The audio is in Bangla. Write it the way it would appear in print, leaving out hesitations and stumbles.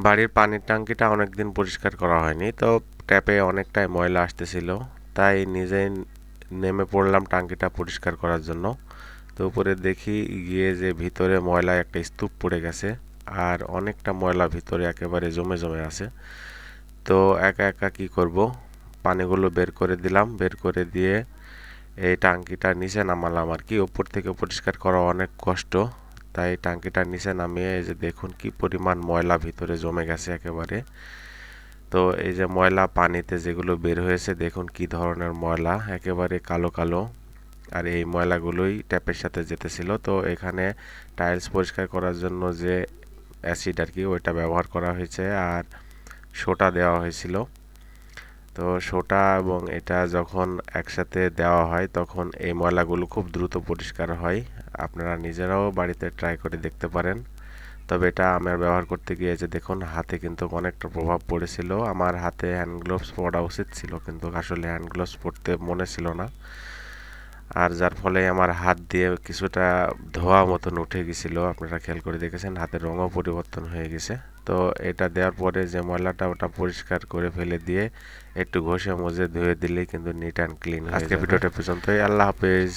বাড়ির পানির ট্যাঙ্কিটা অনেকদিন পরিষ্কার করা হয়নি, তো ট্যাপে অনেকটাই ময়লা আসতেছিল। তাই নিজেই নেমে পড়লাম ট্যাঙ্কিটা পরিষ্কার করার জন্য। তো উপরে দেখি গিয়ে যে ভিতরে ময়লা একটা স্তূপ পড়ে গেছে, আর অনেকটা ময়লা ভিতরে একেবারে জমে জমে আছে। তো একা একা কি করব, পানিগুলো বের করে দিলাম, বের করে দিয়ে এই টাঙ্কিটা নিচে নামালাম আর কি। উপর থেকে পরিষ্কার করা অনেক কষ্ট, তাই টাঙ্কিটা নিচে নামিয়ে এই যে দেখুন কি পরিমাণ ময়লা ভিতরে জমে গেছে একেবারে। তো এই যে ময়লা পানিতে যেগুলো বের হয়েছে দেখুন কি ধরনের ময়লা, একেবারে কালো কালো। আর এই ময়লাগুলোই ট্যাপের সাথে যেতেছিল। তো এখানে টাইলস পরিষ্কার করার জন্য যে অ্যাসিড আর কি ওইটা ব্যবহার করা হয়েছে, আর সোটা দেওয়া হয়েছিল। তো সোটা এবং এটা যখন একসাথে দেওয়া হয় তখন এই ময়লাগুলো খুব দ্রুত পরিষ্কার হয়। আপনারা নিজেরাও বাড়িতে ট্রাই করে দেখতে পারেন। তবে এটা আমার ব্যবহার করতে গিয়ে যে দেখুন হাতে কিন্তু অনেকটা প্রভাব পড়েছিল। আমার হাতে হ্যান্ড গ্লোভস পরা উচিত ছিল, কিন্তু আসলে হ্যান্ড গ্লোভস পরতে মনে ছিল না। আর যার ফলে আমার হাত দিয়ে কিছুটা ধোয়া মতন উঠে গেছিল, আপনারা খেয়াল করে দেখেছেন হাতের রঙও পরিবর্তন হয়ে গেছে। তো এটা দেওয়ার পরে যে ময়লাটা ওটা পরিষ্কার করে ফেলে দিয়ে একটু ঘষে মুছে ধুয়ে দিলেই কিন্তু নিট অ্যান্ড ক্লিন হয়ে যাবে। আজকে ভিডিওটা পর্যন্তই, আল্লাহ হাফেজ।